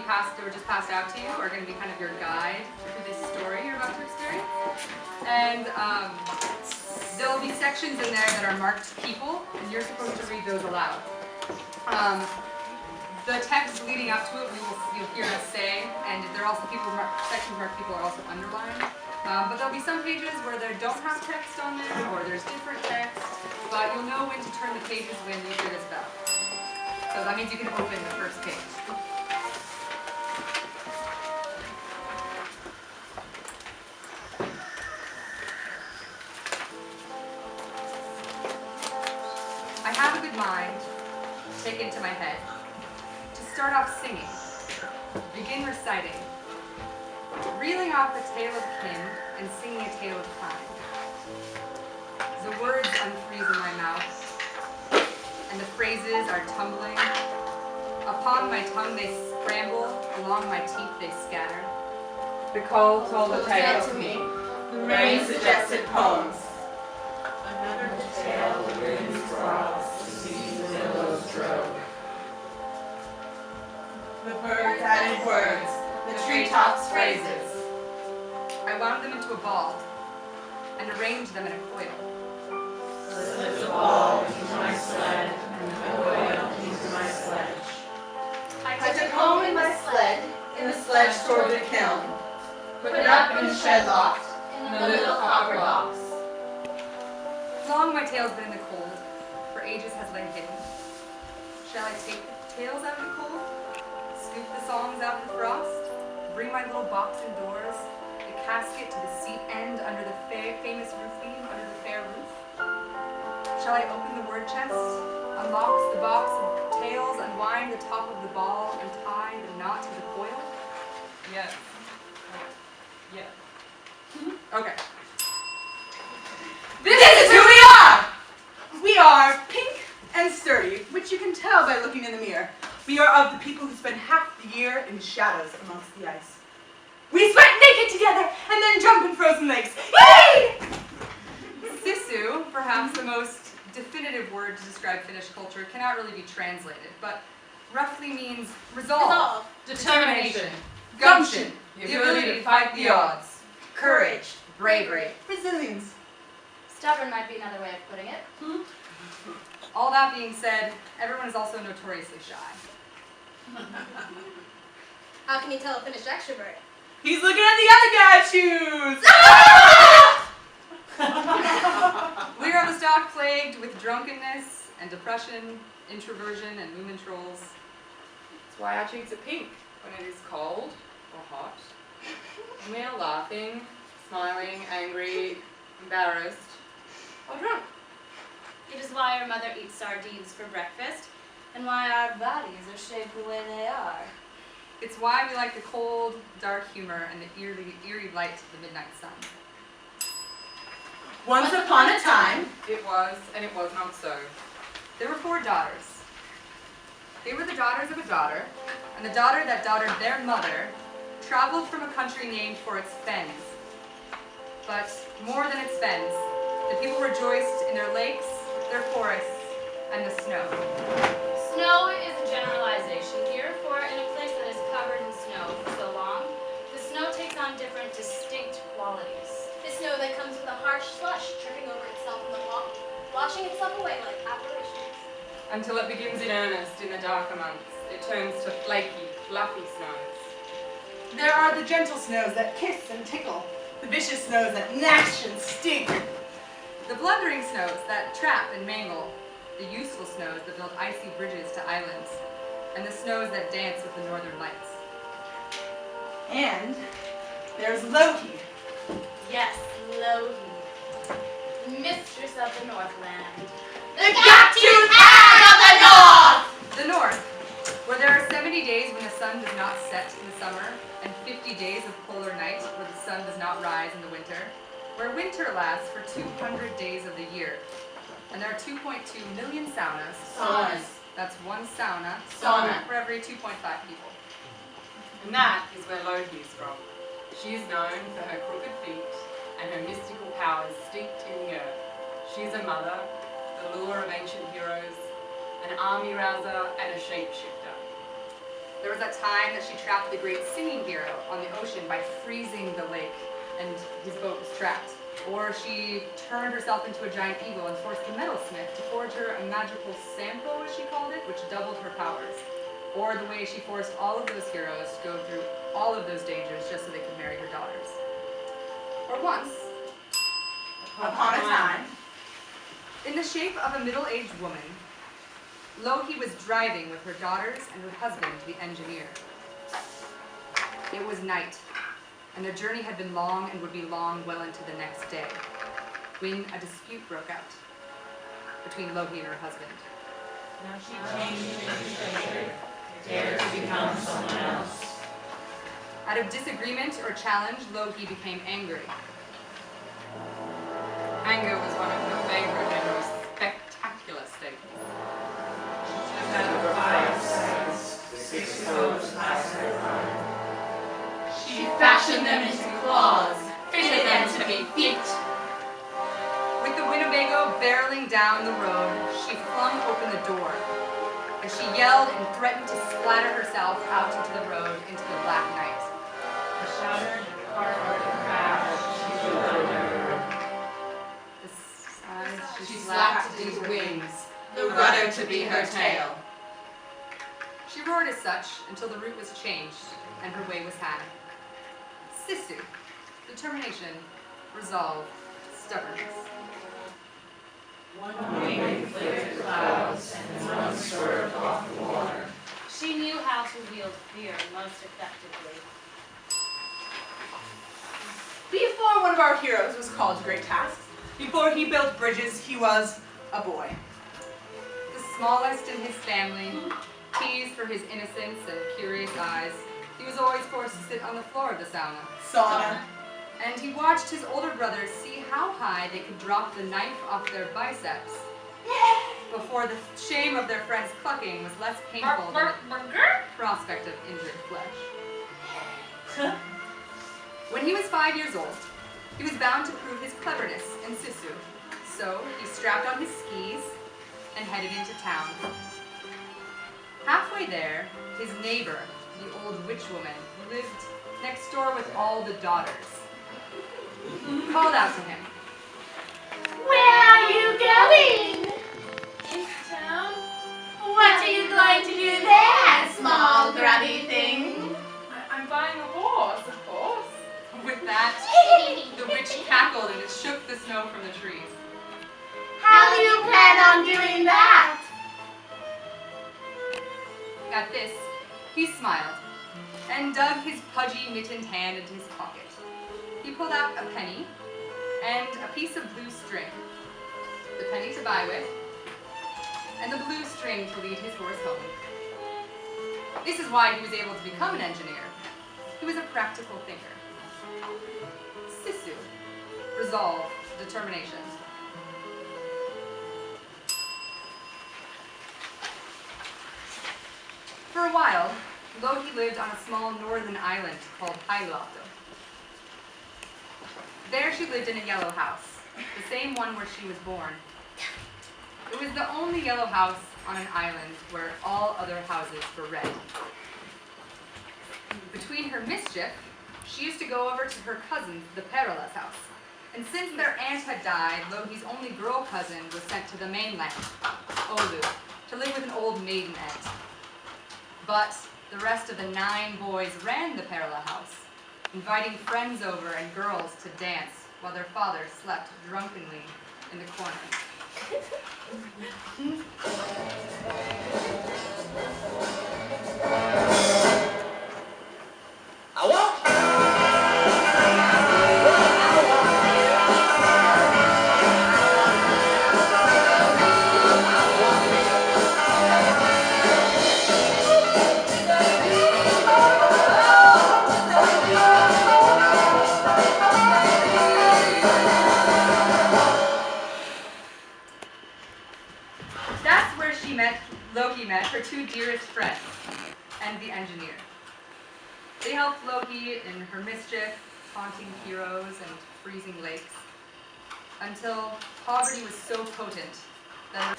just passed out to you are going to be kind of your guide through this story you're about to experience. And there will be sections in there that are marked people, and you're supposed to read those aloud. The text leading up to it, you'll hear us say, and there are also sections marked people are also underlined. But there'll be some pages where there don't have text on them, or there's different text, but you'll know when to turn the pages when you hear this bell. So that means you can open the first page. I have a good mind, taken to my head, to start off singing, begin reciting, reeling off the tale of kin and singing a tale of time. The words unfreeze in my mouth, and the phrases are tumbling. Upon my tongue they scramble, along my teeth they scatter. The cold told a tale to me, the rain suggested poems. Another tale the winds cross, the sea's billows drove. The birds added words, the treetops phrases. I wound them into a ball, and arranged them in a coil. Slipped a ball into my sled, and a coil into my sledge. I took home in my sled, in the sledge toward the kiln. Put it up in the shed loft, in the little copper box. Long my tail's been in the cold, for ages has lain hidden. Shall I take the tales out of the cold, scoop the songs out of the frost, bring my little box indoors, the casket to the seat end under the famous roof beam, under the fair roof? Shall I open the word chest, unlock the box of tales, unwind the top of the ball, and tie the knot to the coil? Yes. Yes. Okay. This is who we are! We are pink and sturdy, which you can tell by looking in the mirror. We are of the people who spend half the year in the shadows amongst the ice. We sweat naked together and then jump in frozen lakes. Yay! Sisu, perhaps the most definitive word to describe Finnish culture, cannot really be translated, but roughly means resolve, Determination, gumption, the ability to fight the odds, courage, bravery. resilience. Stubborn might be another way of putting it. All that being said, everyone is also notoriously shy. How can you tell a Finnish extrovert? He's looking at the other guy's shoes! We are the stock plagued with drunkenness and depression, introversion, and movement trolls. That's why our cheeks are pink when it is cold or hot. And we are laughing, smiling, angry, embarrassed, or drunk. It is why our mother eats sardines for breakfast, and why our bodies are shaped the way they are. It's why we like the cold, dark humor and the eerie light of the midnight sun. Once upon a time, It was, and it was not so. There were 4 daughters. They were the daughters of a daughter, and the daughter that daughtered their mother traveled from a country named for its fens. But more than its fens, the people rejoiced in their lakes, their forests, and the snow. Snow is a generalization here, for in a place that is covered in snow for so long, the snow takes on different distinct qualities. The snow that comes with a harsh slush tripping over itself in the wall, washing itself away like apparitions. Until it begins in earnest in the darker months. It turns to flaky, fluffy snows. there are the gentle snows that kiss and tickle, the vicious snows that gnash and sting. The blundering snows that trap and mangle, the useful snows that build icy bridges to islands, and the snows that dance with the northern lights. And there's Loki. Yes, Loki, mistress of the Northland. The gap-toothed hag of the north! The north, where there are 70 days when the sun does not set in the summer, and 50 days of polar night where the sun does not rise in the winter, where winter lasts for 200 days of the year. And there are 2.2 million saunas. Saunas. That's one sauna Sauna. for every 2.5 people. And that is where Loki is from. She is known for her crooked feet and her mystical powers steeped in the earth. She is a mother, the lure of ancient heroes, an army rouser, and a shapeshifter. There was that time that she trapped the great singing hero on the ocean by freezing the lake, and his boat was trapped. Or she turned herself into a giant eagle and forced the metalsmith to forge her a magical sampo, as she called it, which doubled her powers. Or the way she forced all of those heroes to go through all of those dangers just so they could marry her daughters. Or once, Upon a time, in the shape of a middle-aged woman, Loki was driving with her daughters and her husband, the engineer. It was night, and their journey had been long and would be long well into the next day, when a dispute broke out between Loki and her husband. Now she changed into shape, dared to become someone else. Out of disagreement or challenge, Loki became angry. Anger was one of her favorite and most spectacular states. Had 5 sides, 6 toes past her arm. She fashioned them into claws, fitted them to be feet. With the Winnebago barreling down the road, she flung open the door. As she yelled and threatened to splatter herself out into the road into the black night. A shattered cardboard crash, she flew under. The sides she slapped slapped into into wings. The rudder to be her tail. She roared as such until the route was changed and her way was had. Sisu, determination, resolve, stubbornness. One wing flickered clouds, and one swerved off the water. She knew how to wield fear most effectively. before one of our heroes was called to great tasks, before he built bridges, he was a boy. The smallest in his family, teased for his innocence and curious eyes, he was always forced to sit on the floor of the sauna. And he watched his older brothers see how high they could drop the knife off their biceps before the shame of their friends' clucking was less painful than the prospect of injured flesh. When he was 5 years old, he was bound to prove his cleverness in Sisu, so he strapped on his skis and headed into town. Halfway there, his neighbor, the old witch woman who lived next door with all the daughters, called out to him. Where are you going? Into town? What are you going to do there, small grubby thing? I'm buying a horse, of course. With that, the witch cackled and it shook the snow from the trees. How do you plan on doing that? At this, he smiled and dug his pudgy, mittened hand into his pocket. He pulled out a penny and a piece of blue string. The penny to buy with, and the blue string to lead his horse home. This is why he was able to become an engineer. He was a practical thinker. Sisu, resolve, determination. For a while, Loki lived on a small northern island called Hailuoto. There she lived in a yellow house, the same one where she was born. It was the only yellow house on an island where all other houses were red. Between her mischief, she used to go over to her cousin, the Perola's house. And since their aunt had died, Loki's only girl cousin was sent to the mainland, Oulu, to live with an old maiden aunt. But the rest of the 9 boys ran the Perola house, inviting friends over and girls to dance while their father slept drunkenly in the corner. That's where Loki met her 2 dearest friends and the engineer. They helped Loki in her mischief, haunting heroes and freezing lakes, until poverty was so potent that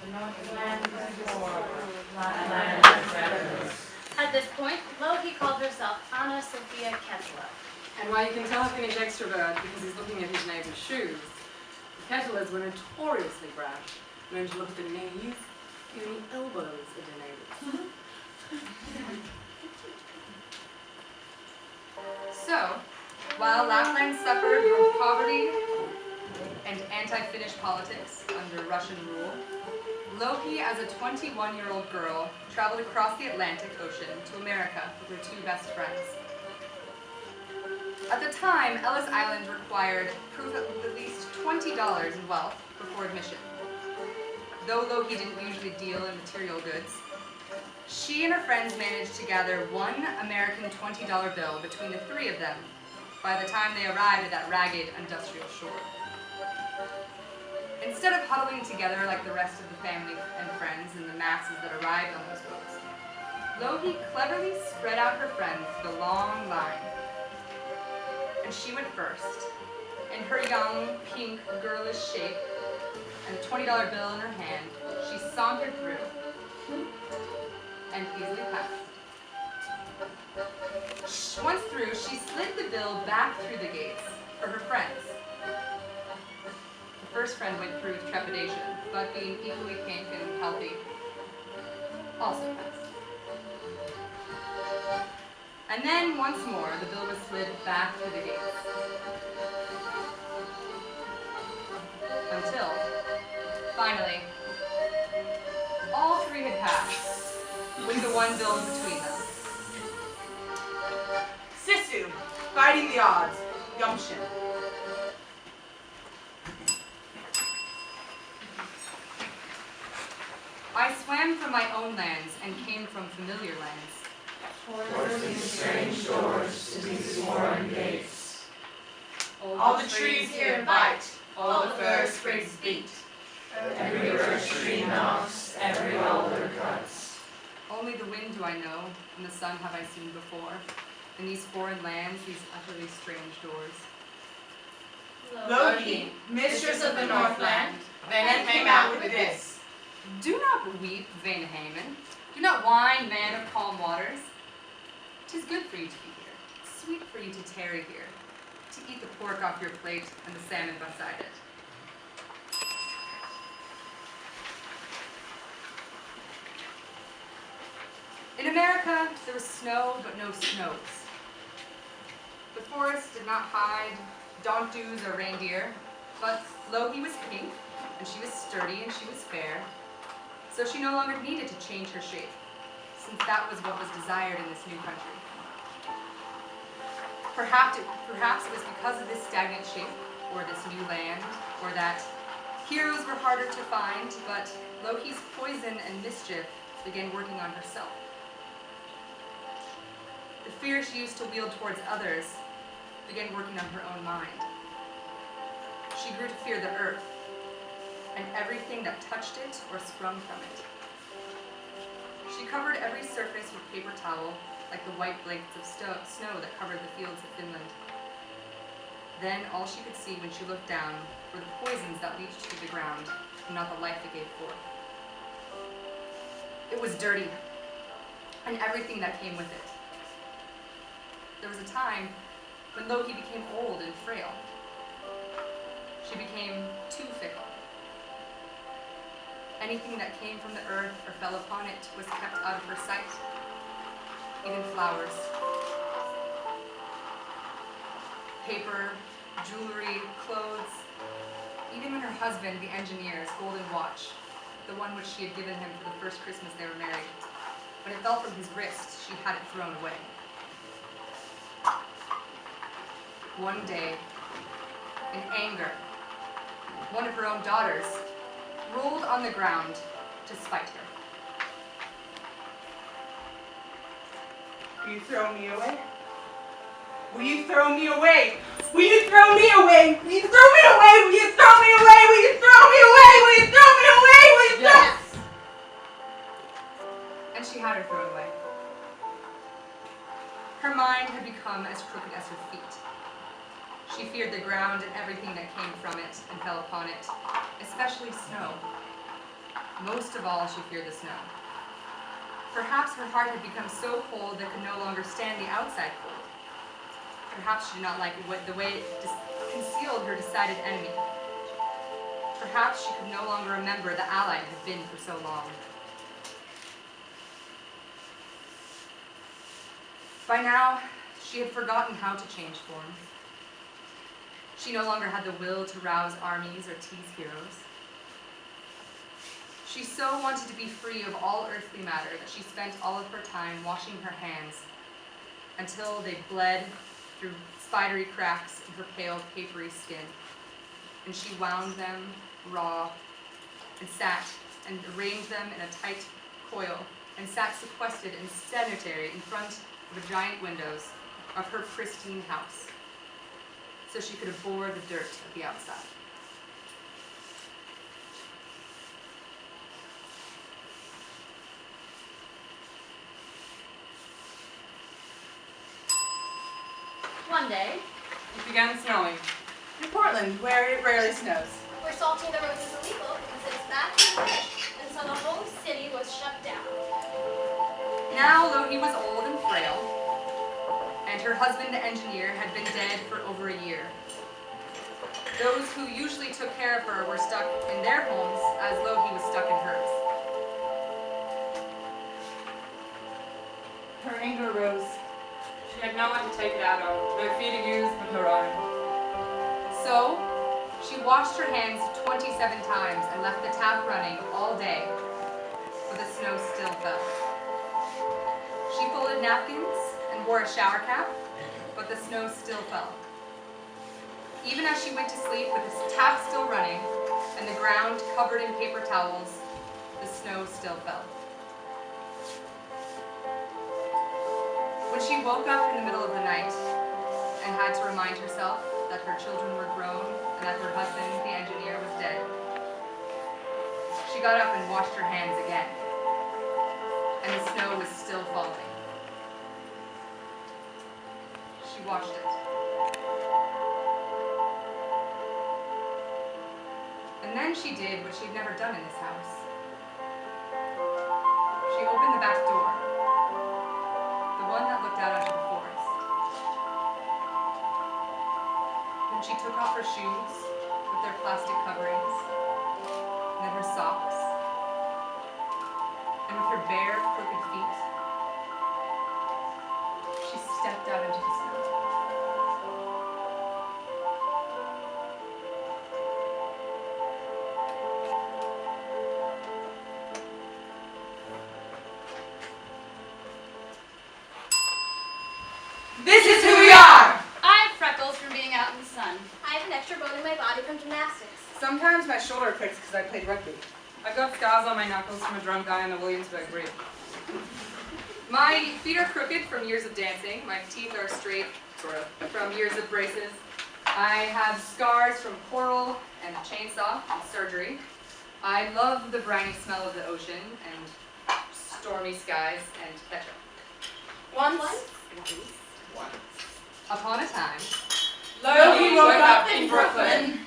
The Northland is war, land is reverence. At this point, Loki called herself Anna Sophia Ketela. And why you can tell a Finnish extrovert because he's looking at his neighbor's shoes. The Ketelers were notoriously brash, known to look at the knees, even the elbows of their neighbors. So, while Lapland suffered from poverty and anti-Finnish politics under Russian rule, Loki, as a 21-year-old girl, traveled across the Atlantic Ocean to America with her two best friends. At the time, Ellis Island required proof of at least $20 in wealth before admission. Though Loki didn't usually deal in material goods, she and her friends managed to gather one American $20 bill between the three of them by the time they arrived at that ragged industrial shore. Instead of huddling together like the rest of the family and friends and the masses that arrived on those boats, Loki cleverly spread out her friends the long line. And she went first. In her young, pink, girlish shape, and a $20 bill in her hand, she sauntered through and easily passed. Once through, she slid the bill back through the gates for her friends. The first friend went through with trepidation, but being equally pink and healthy, also passed. And then, once more, the bill was slid back through the gates. Until, finally, all three had passed, with the one bill in between them. Sisu, fighting the odds, gumption. I swam from my own lands and came from familiar lands. Towards these strange shores, to these foreign gates. All the trees here bite, all the fir sprigs beat. Every birch tree knocks, every alder cuts. Only the wind do I know, and the sun have I seen before. In these foreign lands, these utterly strange doors. Loki, mistress of the Northland, then came out with this. Do not weep, vain Haman. Do not whine, man of calm waters. 'Tis good for you to be here, sweet for you to tarry here, to eat the pork off your plate and the salmon beside it. In America, there was snow, but no snows. The forest did not hide donkeys or reindeer, but Loki was pink, and she was sturdy, and she was fair, so she no longer needed to change her shape, since that was what was desired in this new country. Perhaps it was because of this stagnant shape, or this new land, or that heroes were harder to find, but Loki's poison and mischief began working on herself. The fear she used to wield towards others began working on her own mind. She grew to fear the earth, and everything that touched it or sprung from it. She covered every surface with paper towel, like the white blankets of snow that covered the fields of Finland. Then all she could see when she looked down were the poisons that leached to the ground, and not the life it gave forth. It was dirty, and everything that came with it. There was a time when Loki became old and frail. She became too fickle. Anything that came from the earth or fell upon it was kept out of her sight, even flowers. Paper, jewelry, clothes, even her husband, the engineer's golden watch, the one which she had given him for the first Christmas they were married. When it fell from his wrist, she had it thrown away. One day, in anger, one of her own daughters rolled on the ground to spite her. Will you throw me away? Will you throw me away? Will you throw me away? Will you throw me away? Will you throw me away? Will you throw me away? Will you throw me away? Will you throw Yes. And she had her thrown away. Her mind had become as crooked as her feet. She feared the ground and everything that came from it and fell upon it, especially snow. Most of all, she feared the snow. Perhaps her heart had become so cold that it could no longer stand the outside cold. Perhaps she did not like the way it concealed her decided enemy. Perhaps she could no longer remember the ally it had been for so long. By now, she had forgotten how to change form. She no longer had the will to rouse armies or tease heroes. She so wanted to be free of all earthly matter that she spent all of her time washing her hands until they bled through spidery cracks in her pale, papery skin. And she wound them raw and sat and arranged them in a tight coil and sat sequestered and sedentary in front of the giant windows of her pristine house, so she could abhor the dirt of the outside. One day, It began snowing. In Portland, where it rarely snows. Where salting the roads is illegal because it's bad for fish, and so the whole city was shut down. Now, though he was old and frail, and her husband, the engineer, had been dead for over a year, those who usually took care of her were stuck in their homes as though he was stuck in hers. Her anger rose. She had no one to take it out on, no fee to use but her own. So, she washed her hands 27 times and left the tap running all day, but the snow still fell. She folded napkins and wore a shower cap, but the snow still fell. Even as she went to sleep with the tap still running and the ground covered in paper towels, the snow still fell. When she woke up in the middle of the night and had to remind herself that her children were grown and that her husband, the engineer, was dead, she got up and washed her hands again, and the snow was still falling. She washed it. And then she did what she'd never done in this house. She opened the back door, the one that looked out onto the forest. Then she took off her shoes with their plastic coverings, and then her socks, and with her bare, crooked feet, she stepped out into the snow. This is who we are! I have freckles from being out in the sun. I have an extra bone in my body from gymnastics. Sometimes my shoulder pricks because I played rugby. I've got scars on my knuckles from a drunk guy on the Williamsburg Bridge. My feet are crooked from years of dancing. My teeth are straight, sort of, from years of braces. I have scars from coral and chainsaw and surgery. I love the briny smell of the ocean and stormy skies and ketchup. Once, Upon a time, Loki woke up in Brooklyn.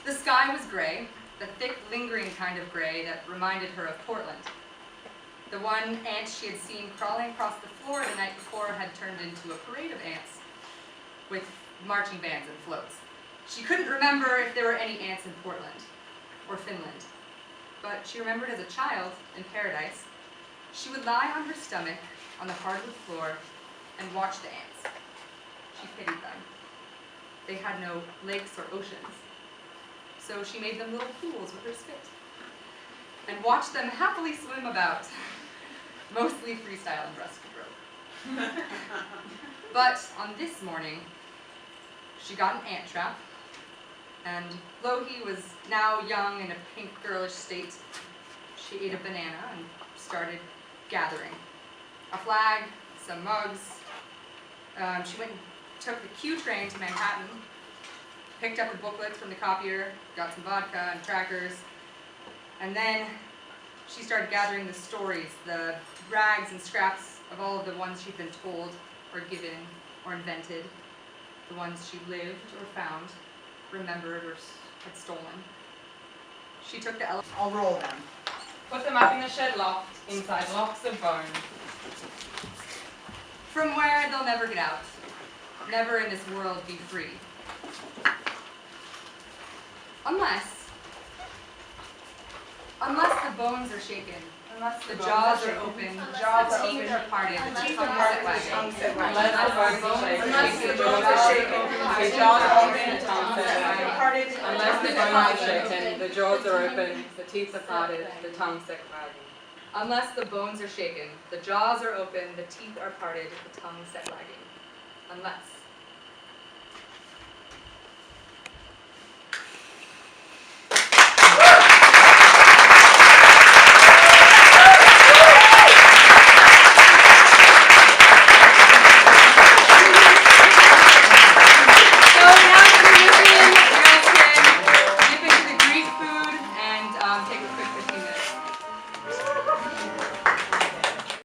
the sky was gray, the thick, lingering kind of gray that reminded her of Portland. The one ant she had seen crawling across the floor the night before had turned into a parade of ants with marching bands and floats. She couldn't remember if there were any ants in Portland or Finland, but she remembered as a child in paradise, she would lie on her stomach on the hardwood floor and watch the ants. She pitied them. They had no lakes or oceans, so she made them little pools with her spit and watched them happily swim about, mostly freestyle and breaststroke. But on this morning, she got an ant trap, and Loki was now young in a pink girlish state. She ate a banana and started gathering a flag, some mugs. She went and took the Q train to Manhattan, picked up the booklets from the copier, got some vodka and crackers, and then she started gathering the stories, the rags and scraps of all of the ones she'd been told or given or invented, the ones she lived or found, remembered or had stolen. She took the I'll roll them. Put them up in the shed loft, inside locks of bone. From where they'll never get out. Never in this world be free. Unless the bones are shaken. Unless The jaws are open. Unless jaws the are Teeth open. are parted. Unless The Teeth tongue are is parted, the tongue set wagging. Unless the bones are shaken, Unless the the jaws jaws are are shaken, open, the the jaws are tongue open, set the tongue wagging. set parted. Unless the teeth bones are are parted. shaken, the jaws are open, the teeth are parted, the tongue set wagging. Unless the bones are shaken, the jaws are open, the teeth are parted, the tongue set wagging. Unless.